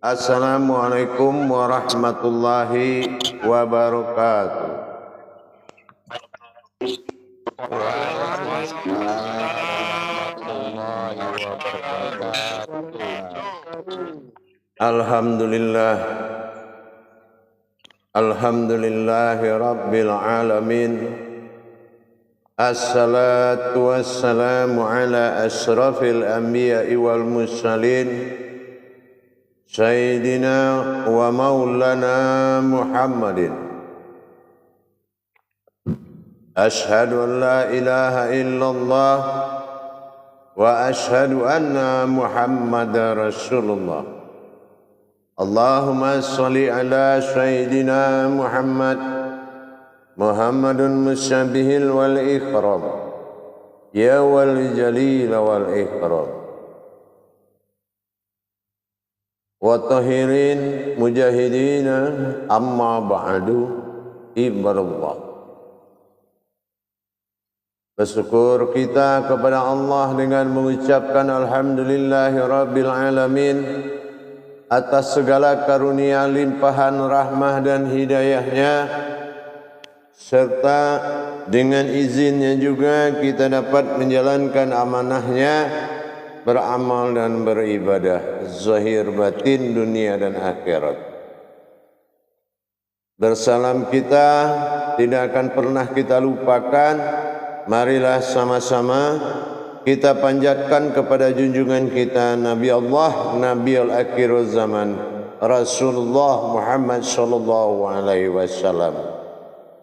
Assalamualaikum warahmatullahi wabarakatuh. Alhamdulillah, alhamdulillahi rabbil alamin. Assalatu wassalamu ala ashrafil anbiya'i wal mursalin, Sayyidina wa maulana Muhammadin. Ashhadu an la ilaha illallah wa ashhadu anna Muhammadar Rasulullah. Allahumma salli ala Sayyidina Muhammad, Muhammadun musyabihil wal ikram, ya wal jalil wal ikram. Wa tahirin mujahidina amma ba'du ibadallah. Bersyukur kita kepada Allah dengan mengucapkan alhamdulillahi rabbil alamin atas segala karunia limpahan rahmah dan hidayahnya, serta dengan izinnya juga kita dapat menjalankan amanahnya, beramal dan beribadah zahir batin dunia dan akhirat. Bersalam kita tidak akan pernah kita lupakan. Marilah sama-sama kita panjatkan kepada junjungan kita Nabi Allah, Nabi al-akhir zaman, Rasulullah Muhammad sallallahu alaihi wasallam.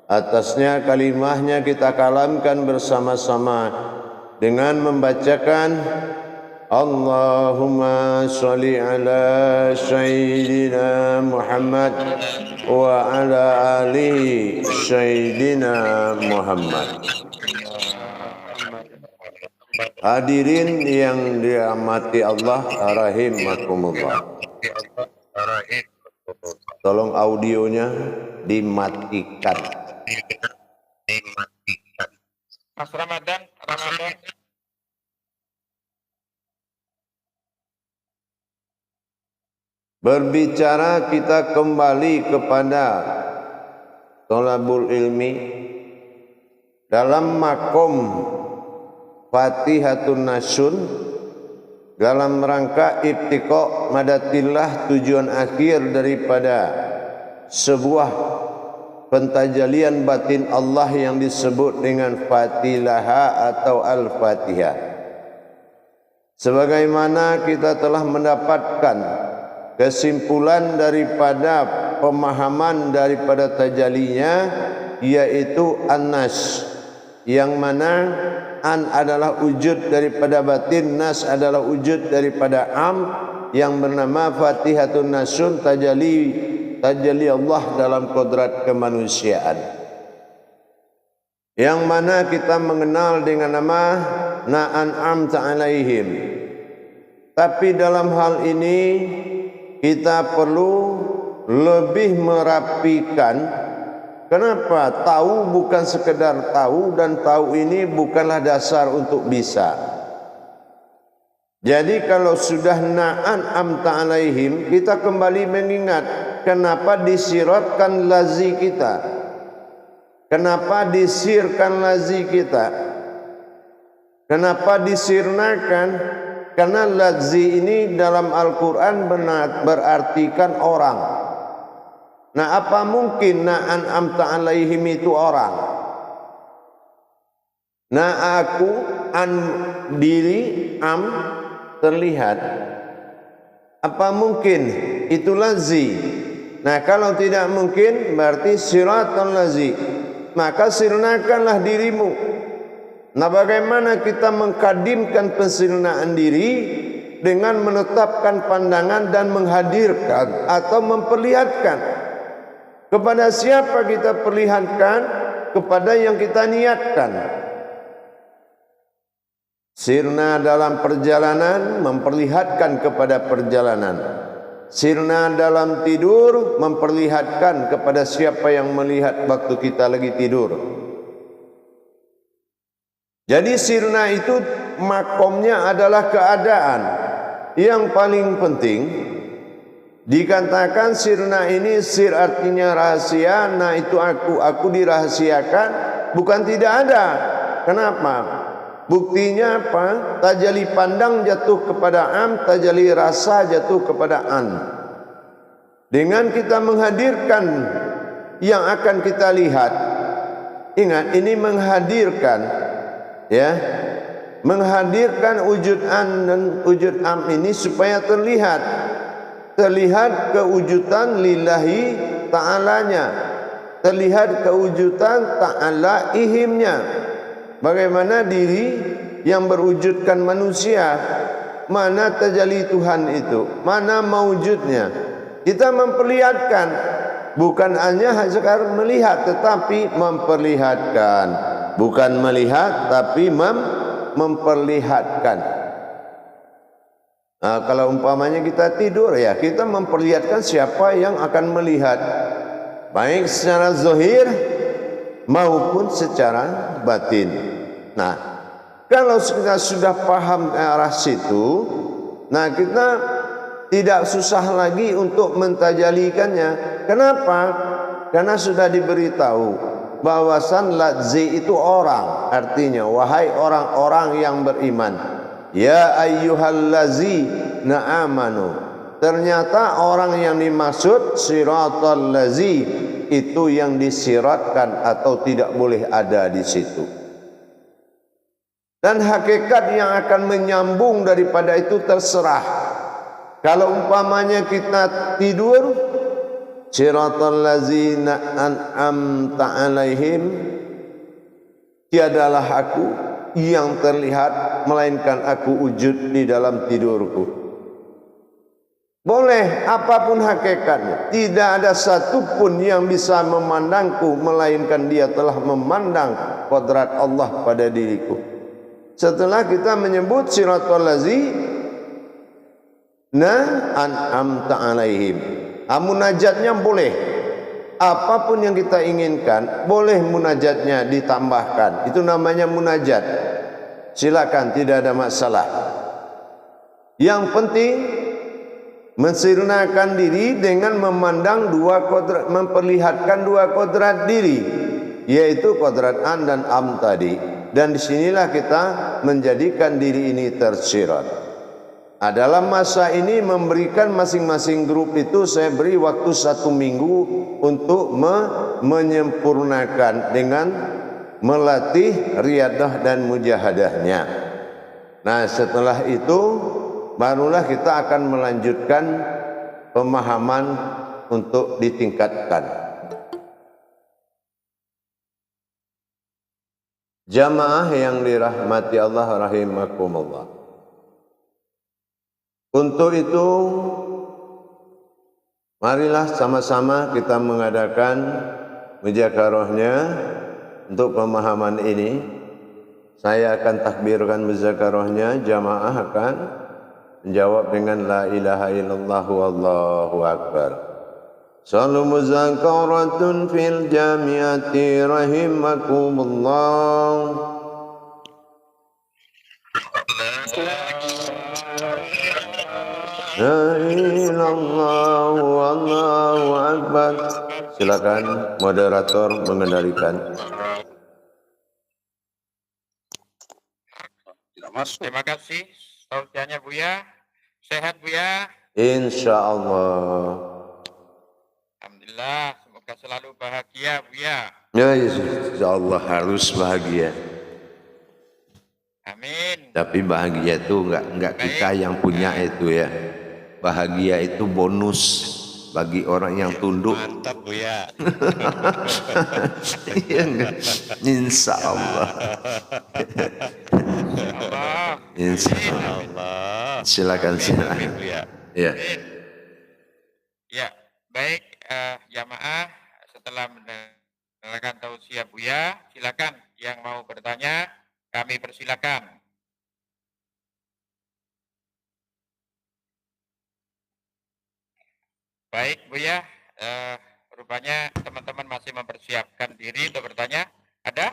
Atasnya kalimahnya kita kalamkan bersama-sama dengan membacakan Allahumma sholli ala Sayyidina Muhammad wa ala ali Sayyidina Muhammad. Hadirin yang dirahmati Allah rahimakumullah. Tolong audionya dimatikan. Mas Ramadan. Berbicara kita kembali kepada thalabul ilmi dalam makom Fatihatun Nasun dalam rangka ibtiqa madatillah, tujuan akhir daripada sebuah pentajalian batin Allah yang disebut dengan Fatilaha atau Al-Fatihah. Sebagaimana kita telah mendapatkan kesimpulan daripada pemahaman daripada tajalinya, yaitu An-Nas, yang mana An adalah wujud daripada batin, Nas adalah wujud daripada Am, yang bernama Fatihatun Nasun, tajali Allah dalam kodrat kemanusiaan, yang mana kita mengenal dengan nama Na'an'amta alaihim. Tapi dalam hal ini kita perlu lebih merapikan. Kenapa? Tahu bukan sekedar tahu, dan tahu ini bukanlah dasar untuk bisa. Jadi kalau sudah na'an'amta alaihim, kita kembali mengingat kenapa disiratkan lazi kita. Kenapa disirkan lazi kita? Kenapa disirnakan? Karena lazi ini dalam Al-Quran berartikan orang. Nah, apa mungkin na'an'amta alaihim itu orang? Nah, aku, an diri, am terlihat. Apa mungkin itu lazi? Nah, kalau tidak mungkin berarti siratan lazi. Maka sirnakanlah dirimu. Nah, bagaimana kita mengkadimkan pensirnaan diri? Dengan menetapkan pandangan dan menghadirkan atau memperlihatkan. Kepada siapa kita perlihatkan? Kepada yang kita niatkan. Sirna dalam perjalanan memperlihatkan kepada perjalanan. Sirna dalam tidur memperlihatkan kepada siapa yang melihat waktu kita lagi tidur. Jadi sirna itu makomnya adalah keadaan. Yang paling penting Dikatakan sirna ini, sir artinya rahasia, nah itu aku dirahasiakan, bukan tidak ada. Kenapa? Buktinya apa? Tajalli pandang jatuh kepada am, tajalli rasa jatuh kepada an. Dengan kita menghadirkan yang akan kita lihat, ingat ini menghadirkan, ya, menghadirkan wujud an dan wujud am ini supaya terlihat kewujudan lillahi ta'alanya, terlihat kewujudan ta'ala ihimnya. Bagaimana diri yang berwujudkan manusia, mana tajalli Tuhan itu, mana mewujudnya. Kita memperlihatkan, bukan hanya sekadar melihat, tetapi memperlihatkan. Bukan melihat, tapi memperlihatkan. Nah, kalau umpamanya kita tidur, ya kita memperlihatkan siapa yang akan melihat, baik secara zahir maupun secara batin. Nah, kalau kita sudah paham ke arah situ, nah kita tidak susah lagi untuk mentajalikannya. Kenapa? Karena sudah diberitahu bahwasan ladzi itu orang, artinya wahai orang-orang yang beriman. Ya ayyuhallazina amanu. Ternyata orang yang dimaksud siratal lazi itu yang disiratkan atau tidak boleh ada di situ. Dan hakikat yang akan menyambung daripada itu terserah. Kalau umpamanya kita tidur, siratal lazina an'amta alaihim, tiadalah aku yang terlihat, melainkan aku wujud di dalam tidurku. Boleh apapun hakikatnya, tidak ada satupun yang bisa memandangku, melainkan dia telah memandang kodrat Allah pada diriku. Setelah kita menyebut siratal lazina an'amta alaihim, munajatnya boleh. Apapun yang kita inginkan, boleh munajatnya ditambahkan. Itu namanya munajat. Silakan, tidak ada masalah. Yang penting mensirnakan diri dengan memandang dua kodrat, memperlihatkan dua kodrat diri, yaitu kodrat an dan am tadi. Dan disinilah kita menjadikan diri ini tersirat. Nah, dalam masa ini memberikan masing-masing grup itu saya beri waktu 1 minggu untuk menyempurnakan dengan melatih riyadah dan mujahadahnya. Nah, setelah itu barulah kita akan melanjutkan pemahaman untuk ditingkatkan. Jamaah yang dirahmati Allah rahimakumullah. Untuk itu, marilah sama-sama kita mengadakan muzakarohnya untuk pemahaman ini. Saya akan takbirkan muzakarohnya, jamaah akan menjawab dengan la ilaha illallah wallahu akbar. Salu muzakaratun fil jamiati rahimakumullah. La ilallah wallahu akbar. Silakan moderator mengendalikan. Terima kasih tausiahnya Buya. Sehat Buya? Insyaallah. Alhamdulillah, semoga selalu bahagia Buya. Ya, insyaallah harus bahagia. Amin. Tapi bahagia itu enggak kita yang punya itu ya. Bahagia itu bonus bagi orang yang tunduk. Mantap Buya. Iya enggak? Insyaallah. Insyaallah. Silakan. Ya. Ya, baik jamaah, setelah mendengarkan tausiah Buya, silakan yang mau bertanya kami persilakan. Baik Buya, rupanya teman-teman masih mempersiapkan diri untuk bertanya. Ada?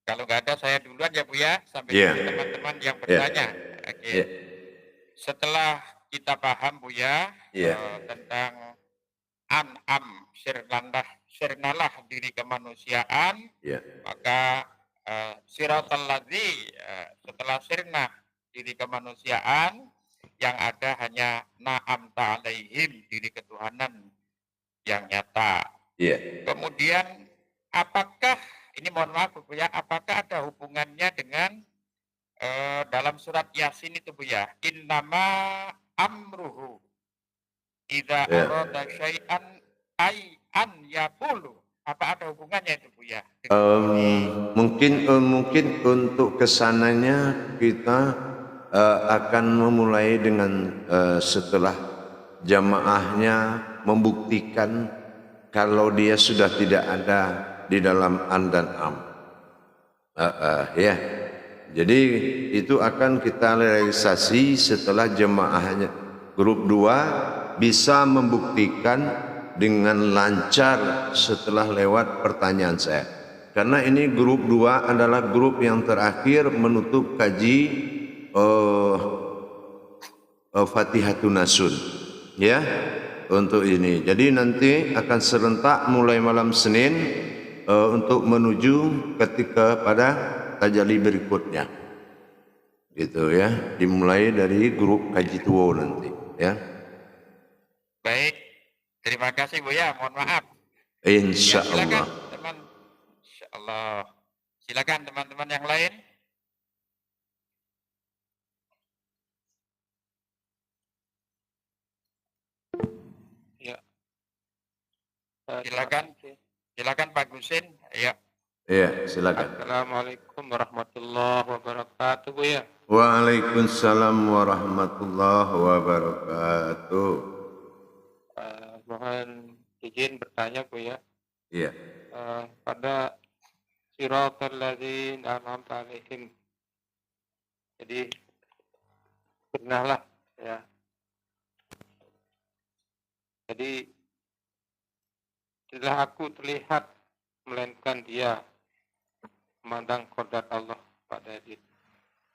Kalau nggak ada saya duluan ya Buya, sampai teman-teman yang bertanya. Oke. Setelah kita paham Buya Iya. tentang an'am, sirnalah diri kemanusiaan, Iya. maka siratal ladzi, setelah sirna diri kemanusiaan, yang ada hanya na'amta alaihim, diri ketuhanan yang nyata. Iya. Kemudian apakah, ini mohon maaf Bu ya, apakah ada hubungannya dengan dalam surat Yasin itu Bu ya, innama amruhu idza Ya. arada syai'an ay an yaqulu. Apa ada hubungannya itu Bu ya? Mungkin untuk kesananya kita akan memulai dengan setelah jamaahnya membuktikan kalau dia sudah tidak ada di dalam an dan am. Ya. Jadi itu akan kita realisasi setelah jemaahnya grup 2 bisa membuktikan dengan lancar setelah lewat pertanyaan saya. Karena ini grup 2 adalah grup yang terakhir menutup kaji Fatihatun Nasun. Ya, untuk ini. Jadi nanti akan serentak mulai malam Senin untuk menuju ketika pada tajalli berikutnya, gitu ya, dimulai dari grup kaji tua nanti ya. Baik, terima kasih Bu ya, mohon maaf. Insya Ya, silakan Allah. teman, Insya Allah, silakan teman-teman yang lain. Ya, silakan Pak Gusin. Ya. Iya, silakan. Assalamualaikum warahmatullahi wabarakatuh Bu ya. Waalaikumsalam warahmatullahi wabarakatuh. Mohon izin bertanya Bu ya. Iya. Pada siratal ladzina an'amta alaihim. Jadi pernahlah ya. Jadi setelah aku terlihat melainkan dia memandang kodrat Allah pada dia.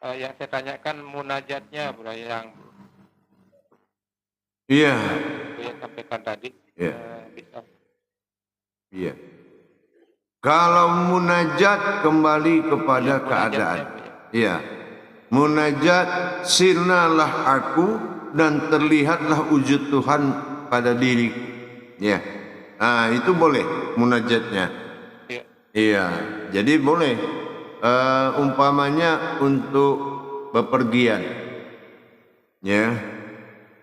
Yang saya tanyakan munajatnya bro, yang Iya. saya sampaikan tadi. Iya. Bisa. Iya. Kalau munajat kembali kepada keadaan. Iya. Munajat, sirnalah aku dan terlihatlah wujud Tuhan pada diriku. Ya. Nah, itu boleh munajatnya. Iya. Iya. Jadi boleh. Umpamanya untuk bepergian. Ya.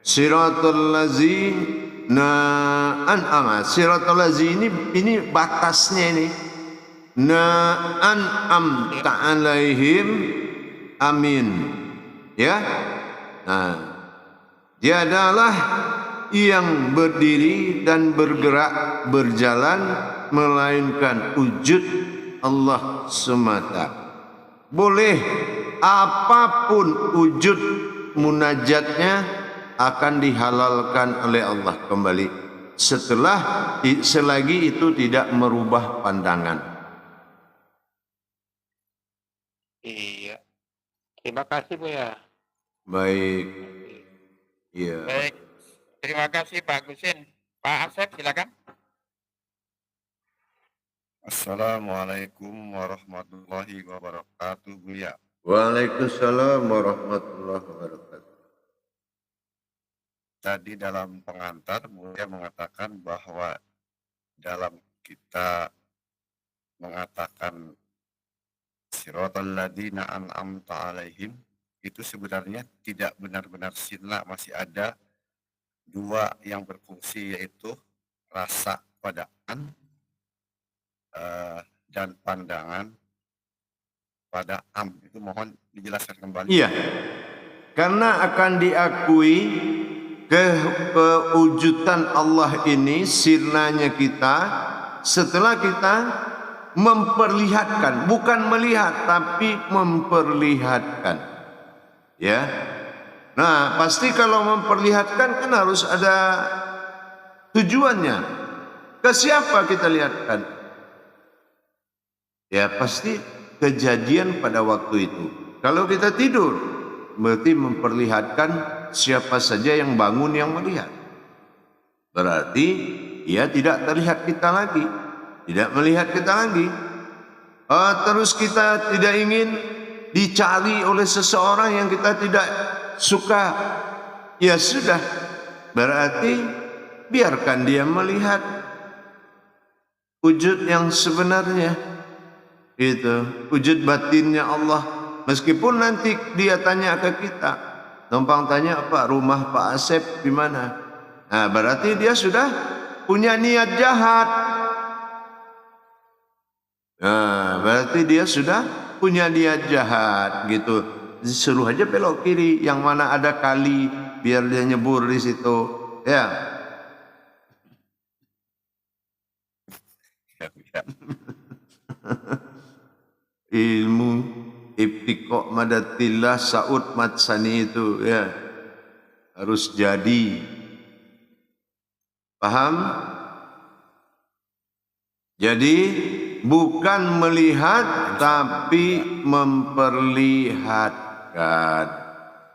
Siratal ladzina an'ama. Siratal ladzina ini batasnya ini. An'amta alaihim. Amin. Ya. Nah, dia adalah yang berdiri dan bergerak berjalan melainkan wujud Allah semata. Boleh apapun wujud munajatnya akan dihalalkan oleh Allah kembali setelah selagi itu tidak merubah pandangan. Iya. Terima kasih Bu ya. Baik. Iya. Baik. Terima kasih Pak Gusin. Pak Asep silakan. Assalamualaikum warahmatullahi wabarakatuh Bu ya. Waalaikumsalam warahmatullahi wabarakatuh. Tadi dalam pengantar Bu ya mengatakan bahwa dalam kita mengatakan siratal ladzina an'amta alaihim itu sebenarnya tidak benar-benar sirna, masih ada dua yang berfungsi, yaitu rasa pada an dan pandangan pada am. Itu mohon dijelaskan kembali. Iya, karena akan diakui kewujudan Allah ini, sirnanya kita setelah kita memperlihatkan, bukan melihat tapi memperlihatkan. Ya. Nah, pasti kalau memperlihatkan kan harus ada tujuannya. Ke siapa kita lihatkan? Ya, pasti kejadian pada waktu itu. Kalau kita tidur, berarti memperlihatkan siapa saja yang bangun yang melihat. Berarti ia tidak terlihat kita lagi, tidak melihat kita lagi. Terus kita tidak ingin dicari oleh seseorang yang kita tidak suka. Ya sudah, berarti biarkan dia melihat wujud yang sebenarnya. Itu wujud batinnya Allah. Meskipun nanti dia tanya ke kita, numpang tanya, Pak, rumah Pak Asep di mana? Nah, berarti dia sudah punya niat jahat. Nah, berarti dia sudah punya niat jahat gitu. Suruh aja belok kiri, yang mana ada kali, biar dia nyebur di situ. Ya. Ya, Buya. Ilmu ibtiqa madatillah Saud Matsani itu ya harus jadi. Paham? Jadi bukan melihat tapi memperlihatkan.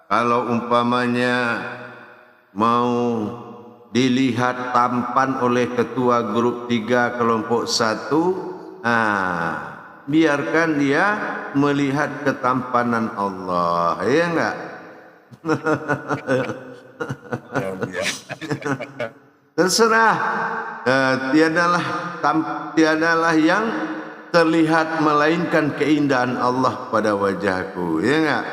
Kalau umpamanya mau dilihat tampan oleh ketua grup 3 kelompok 1, biarkan dia melihat ketampanan Allah, ya enggak? Ya, Buya. Terserah, tiadalah yang terlihat melainkan keindahan Allah pada wajahku, ya enggak?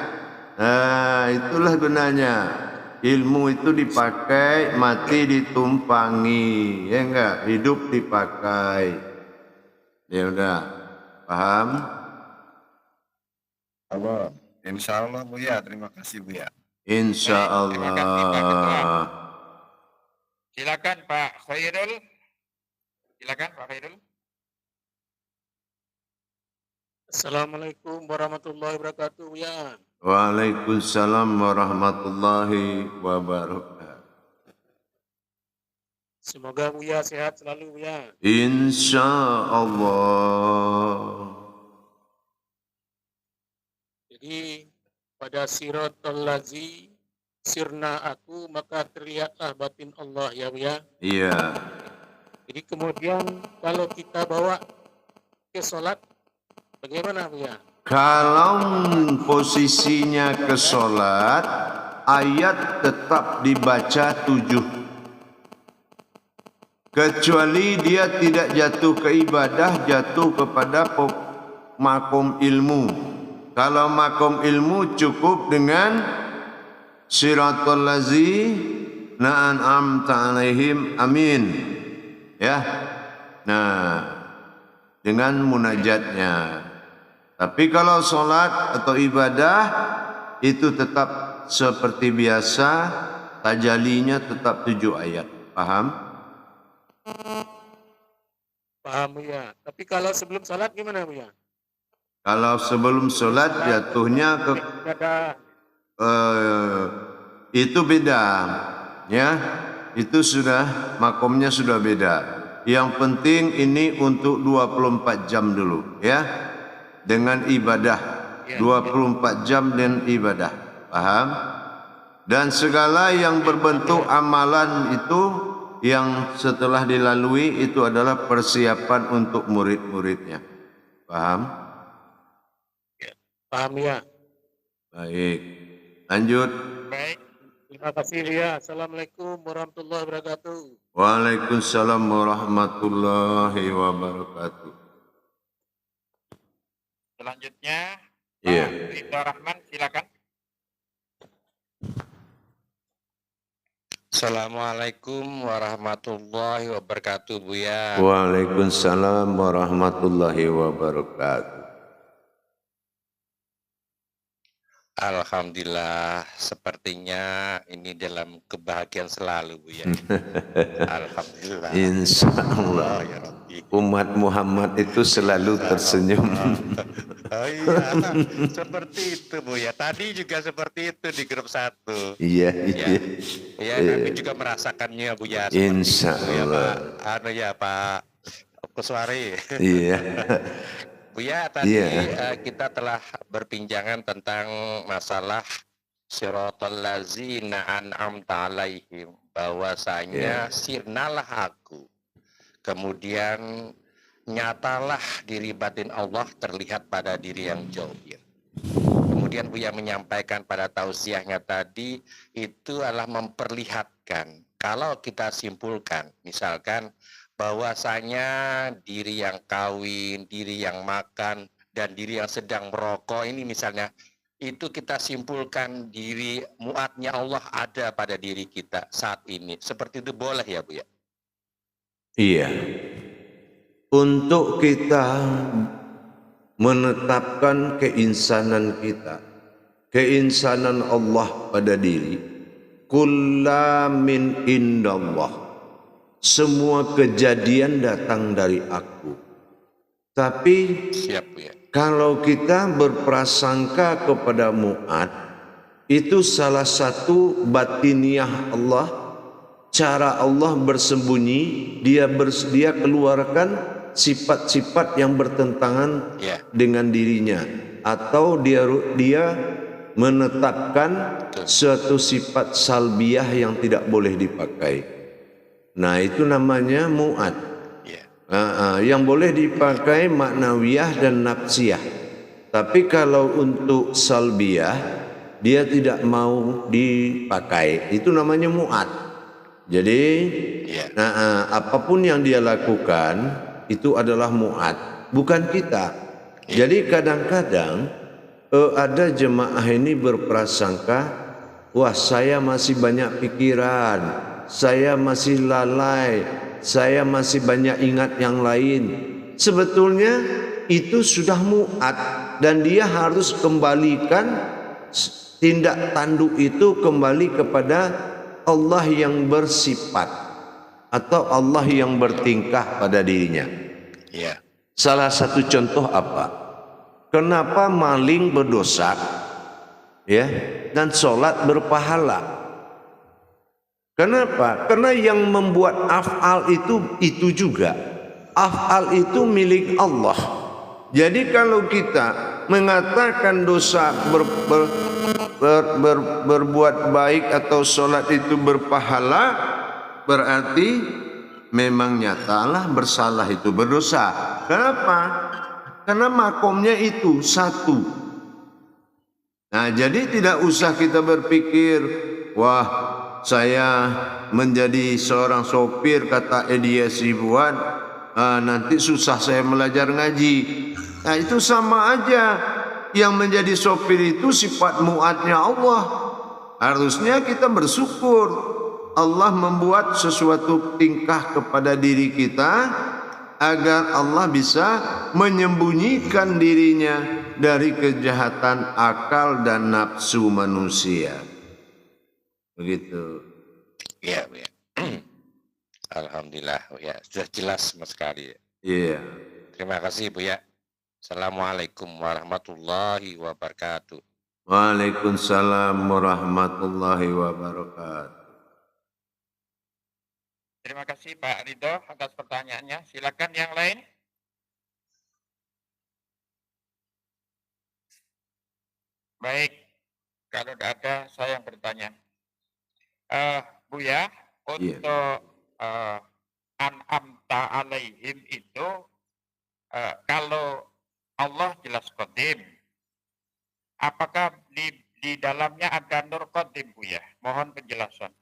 Itulah gunanya. Ilmu itu dipakai, mati ditumpangi, ya enggak? Hidup dipakai. Ya udah, paham? Allah. Insya Allah Buya. Terima kasih Buya. Insya Baik, terima kasih, Pak Ketua. Allah. Silakan Pak Khairul. Silakan Pak Khairul. Assalamualaikum warahmatullahi wabarakatuh, Buya. Waalaikumsalam warahmatullahi wabarakatuh. Semoga Buya sehat selalu, Buya. Insya Allah. Jadi pada siratal lazi sirna aku, maka terlihatlah batin Allah, ya Buya. Iya. Jadi kemudian kalau kita bawa ke sholat, bagaimana Buya? Kalau posisinya ke sholat, ayat tetap dibaca 7. Kecuali dia tidak jatuh ke ibadah, jatuh kepada makom ilmu. Kalau makom ilmu cukup dengan siratal lazi an'amta alaihim, amin. Ya. Nah, dengan munajatnya. Tapi kalau sholat atau ibadah itu tetap seperti biasa, tajalinya tetap 7 ayat. Paham? Paham, Buya. Tapi kalau sebelum sholat gimana, Buya? Kalau sebelum sholat jatuhnya ke itu beda, ya. Itu sudah makomnya sudah beda. Yang penting ini untuk 24 jam dulu, ya. Dengan ibadah 24 jam dan ibadah, paham? Dan segala yang berbentuk amalan itu yang setelah dilalui itu adalah persiapan untuk murid-muridnya, paham? Paham, ya. Baik, lanjut. Baik, Terima kasih, Buya. Assalamualaikum warahmatullahi wabarakatuh. Waalaikumsalam warahmatullahi wabarakatuh. selanjutnya Iya. Pak Ridho Rahman, silakan. Assalamualaikum warahmatullahi wabarakatuh, Buya. Waalaikumsalam warahmatullahi wabarakatuh. Alhamdulillah, sepertinya ini dalam kebahagiaan selalu, Buya. Alhamdulillah. Insya Allah. Ya Rabbi. Umat Muhammad itu selalu tersenyum. Oh iya, seperti itu, Buya. Tadi juga seperti itu di grup 1. Iya, Ya, iya. ya, kami juga merasakannya, Buya. Insya Seperti itu, Allah. Pak Kuswari. Iya. Buya, tadi Iya. kita telah berpinjangan tentang masalah siratal ladzina an'amta alaihim, bahwasanya sirnalah aku. Kemudian nyatalah diri batin Allah terlihat pada diri yang jauhir. Kemudian Buya menyampaikan pada tausiahnya tadi, itu adalah memperlihatkan. Kalau kita simpulkan, misalkan bahwasanya diri yang kawin, diri yang makan, dan diri yang sedang merokok ini misalnya, itu kita simpulkan diri muatnya Allah ada pada diri kita saat ini. Seperti itu boleh ya Bu ya? Iya. Untuk kita menetapkan keinsanan kita, keinsanan Allah pada diri, kulla min indallah, semua kejadian datang dari aku. Tapi Siap Bu ya. kalau kita berprasangka kepada mu'ad, itu salah satu batiniah Allah, cara Allah bersembunyi, dia keluarkan sifat-sifat yang bertentangan dengan dirinya, atau dia menetapkan suatu sifat salbiah yang tidak boleh dipakai. Nah, itu namanya mu'ad. Yang boleh dipakai maknawiyah dan nafsiyah. Tapi kalau untuk salbiah, dia tidak mau dipakai. Itu namanya mu'ad. Jadi, apapun yang dia lakukan, itu adalah mu'ad, bukan kita. Jadi kadang-kadang ada jemaah ini berprasangka, wah saya masih banyak pikiran, saya masih lalai, saya masih banyak ingat yang lain. Sebetulnya itu sudah mu'ad, dan dia harus kembalikan tindak tanduk itu kembali kepada Allah yang bersifat atau Allah yang bertingkah pada dirinya. Salah satu contoh apa? Kenapa maling berdosa, dan sholat berpahala? Kenapa? Karena yang membuat af'al itu juga. Af'al itu milik Allah. Jadi kalau kita mengatakan dosa berbuat baik atau sholat itu berpahala, berarti memang nyatalah bersalah itu berdosa. Kenapa? Karena makomnya itu satu. Nah, jadi tidak usah kita berpikir, wah saya menjadi seorang sopir kata Edia Sibuan, nanti susah saya belajar ngaji. Nah, itu sama aja. Yang menjadi sopir itu sifat mu'adnya Allah. Harusnya kita bersyukur Allah membuat sesuatu tingkah kepada diri kita agar Allah bisa menyembunyikan dirinya dari kejahatan akal dan nafsu manusia. Begitu. Iya, Bu ya. Alhamdulillah, Bu ya. Sudah jelas sekali. Iya. Terima kasih, Bu ya. Assalamualaikum warahmatullahi wabarakatuh. Waalaikumsalam warahmatullahi wabarakatuh. Terima kasih Pak Ridho atas pertanyaannya. Silakan yang lain. Baik, kalau tidak ada saya yang bertanya. Buya, untuk an'amta alaihim itu kalau Allah jelas qadim, apakah di dalamnya ada nur qadim Buya? Mohon penjelasan.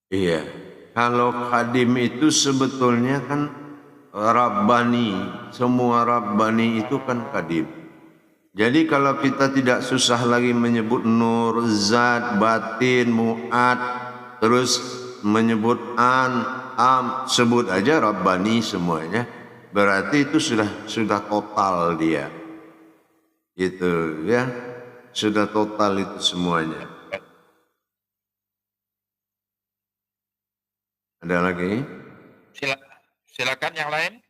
Iya, kalau qadim itu sebetulnya kan Rabbani, semua Rabbani itu kan qadim. Jadi kalau kita tidak susah lagi menyebut nur, zat, batin, mu'ad, terus menyebut sebut aja Rabbani semuanya, berarti itu sudah total dia. Gitu ya. Sudah total itu semuanya. Ada lagi? Silakan yang lain.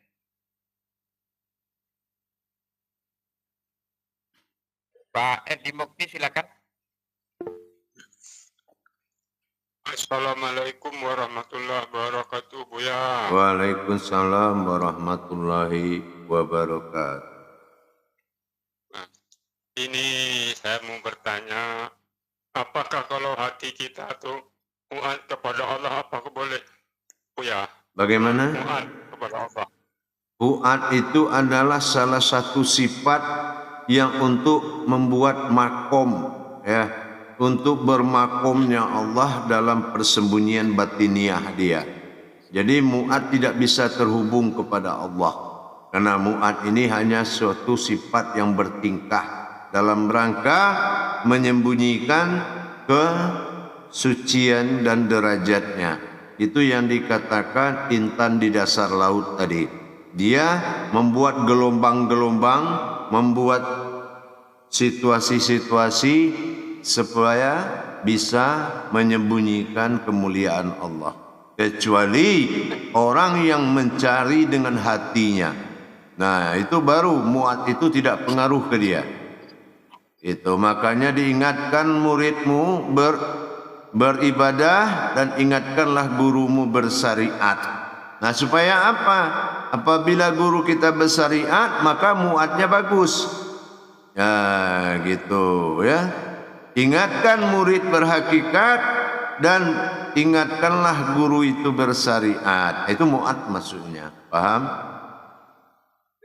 Pak Edi Mukti silakan. Assalamualaikum warahmatullahi wabarakatuh, Buya. Waalaikumsalam warahmatullahi wabarakatuh. Nah, ini saya mau bertanya, apakah kalau hati kita tuh muat kepada Allah, apakah boleh Buya? Bagaimana? Muat kepada Allah. Fuad itu adalah salah satu sifat yang untuk membuat makom, ya, untuk bermakomnya Allah dalam persembunyian batiniah dia. Jadi mu'ad tidak bisa terhubung kepada Allah, karena mu'ad ini hanya suatu sifat yang bertingkah dalam rangka menyembunyikan kesucian dan derajatnya. Itu yang dikatakan intan di dasar laut tadi. Dia membuat gelombang-gelombang, membuat situasi-situasi supaya bisa menyembunyikan kemuliaan Allah. Kecuali orang yang mencari dengan hatinya. Nah, itu baru muat itu tidak pengaruh ke dia. Itu makanya diingatkan muridmu beribadah dan ingatkanlah gurumu bersyariat. Nah, supaya apa? Apabila guru kita bersyariat, maka muatnya bagus. Ya, gitu ya. Ingatkan murid berhakikat dan ingatkanlah guru itu bersyariat. Itu muat maksudnya. Paham?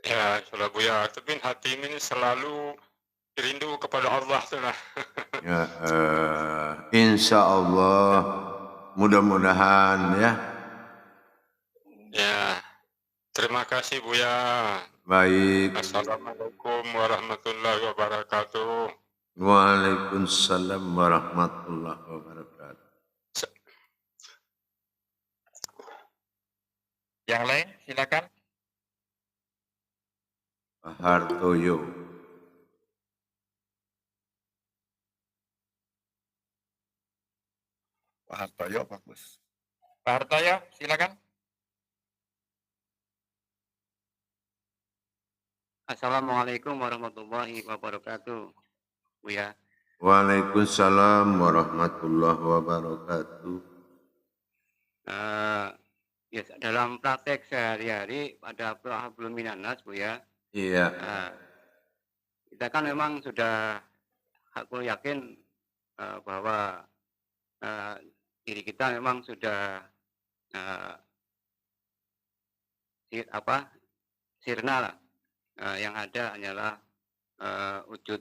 Ya, sudah Buya. Tapi hati ini selalu rindu kepada Allah tuh lah. Ya, insya Allah mudah-mudahan ya. Ya, terima kasih Buya. Baik. Assalamualaikum warahmatullahi wabarakatuh. Waalaikumsalam warahmatullahi wabarakatuh. Yang lain silakan. Pak Hartoyo. Pak Hartoyo bagus. Pak Hartoyo, silakan. Assalamualaikum warahmatullahi wabarakatuh. Buya. Waalaikumsalam warahmatullahi wabarakatuh. Ya, dalam praktek sehari-hari pada hablum minannas, Buya. Iya. Kita kan memang sudah, aku yakin bahwa diri kita memang sudah sirna lah. Yang ada hanyalah wujud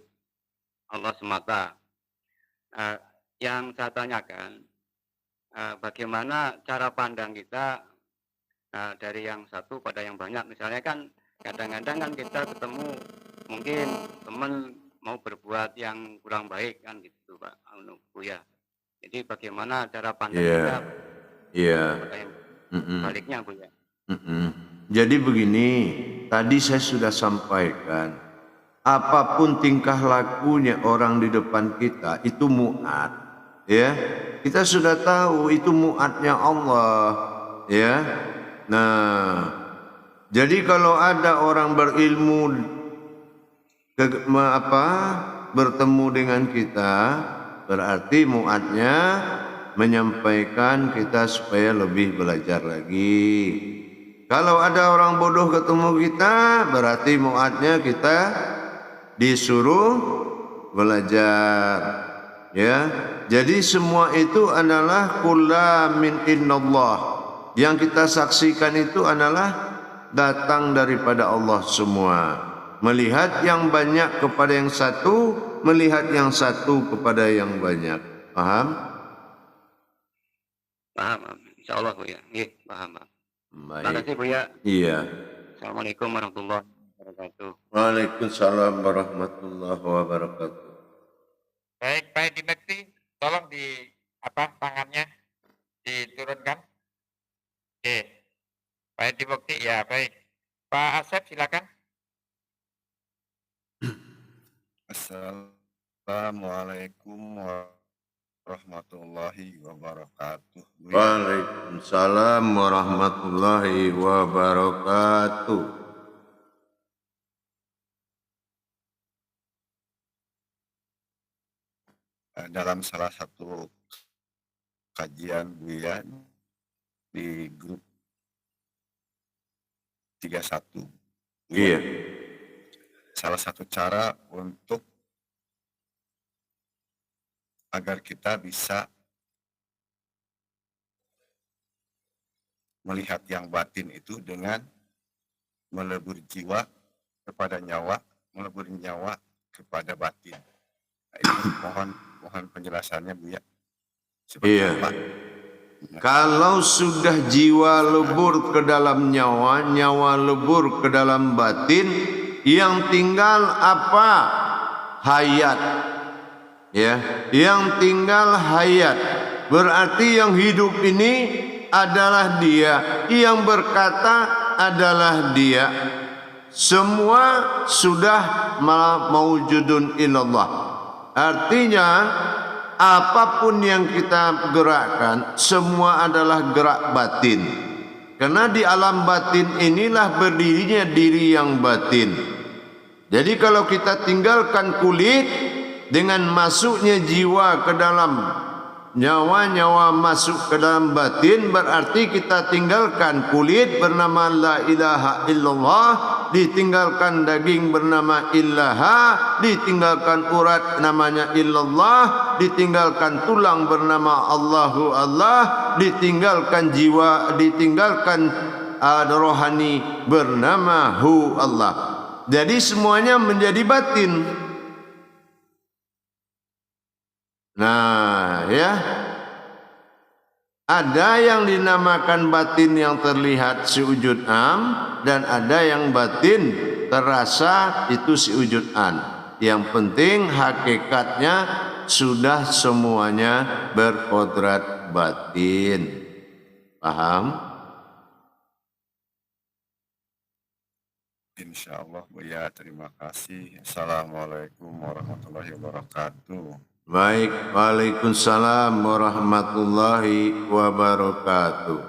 Allah semata. Yang saya tanyakan, bagaimana cara pandang kita dari yang satu pada yang banyak. Misalnya kan kadang-kadang kan kita ketemu mungkin teman mau berbuat yang kurang baik kan gitu Pak Buya. Jadi bagaimana cara pandang kita pada yang baliknya Buya. Jadi begini, tadi saya sudah sampaikan, apapun tingkah lakunya orang di depan kita itu mu'at, ya. Kita sudah tahu itu mu'atnya Allah, ya. Nah, jadi kalau ada orang berilmu bertemu dengan kita, berarti mu'atnya menyampaikan kita supaya lebih belajar lagi. Kalau ada orang bodoh ketemu kita, berarti muatnya kita disuruh belajar. Ya, jadi semua itu adalah kulla min innallah. Yang kita saksikan itu adalah datang daripada Allah semua. Melihat yang banyak kepada yang satu, melihat yang satu kepada yang banyak. Paham? Paham, insyaallah Buya. Nggih, paham, Pak. Baik. Terima kasih Buya. Iya. Assalamualaikum warahmatullahi wabarakatuh. Waalaikumsalam warahmatullahi wabarakatuh. Baik, Pak Dimekti, tolong tangannya diturunkan. Oke. Pak Dimekti, ya baik. Pak Asep silakan. Assalamualaikum warahmatullahi wabarakatuh. Waalaikumsalam warahmatullahi wabarakatuh. Dalam salah satu kajian Buya di grup 31. Iya. Salah satu cara untuk agar kita bisa melihat yang batin itu dengan melebur jiwa kepada nyawa, melebur nyawa kepada batin. Nah, itu mohon penjelasannya Bu ya. Seperti Iya. apa? Kalau sudah jiwa lebur ke dalam nyawa, nyawa lebur ke dalam batin, yang tinggal apa? Hayat. Ya, yang tinggal hayat. Berarti yang hidup ini adalah dia, yang berkata adalah dia. Semua sudah maujudun ilallah. Artinya apapun yang kita gerakkan semua adalah gerak batin. Karena di alam batin inilah berdirinya diri yang batin. Jadi kalau kita tinggalkan kulit dengan masuknya jiwa ke dalam nyawa masuk ke dalam batin, berarti kita tinggalkan kulit bernama la ilaha illallah, ditinggalkan daging bernama illaha, ditinggalkan urat namanya illallah, ditinggalkan tulang bernama Allahu Allah, ditinggalkan jiwa, ditinggalkan rohani bernama Hu Allah. Jadi semuanya menjadi batin. Nah, ya, ada yang dinamakan batin yang terlihat si wujud am, dan ada yang batin terasa itu si wujud an. Yang penting hakikatnya sudah semuanya berkodrat batin. Paham? Insya Allah Bu ya, terima kasih. Assalamualaikum warahmatullahi wabarakatuh. Baik, waalaikumsalam warahmatullahi wabarakatuh.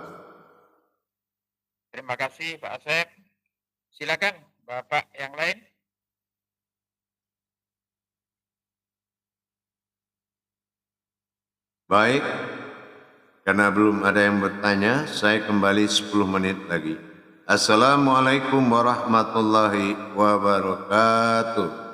Terima kasih Pak Asep. Silakan Bapak yang lain. Baik, karena belum ada yang bertanya, saya kembali 10 menit lagi. Assalamualaikum warahmatullahi wabarakatuh.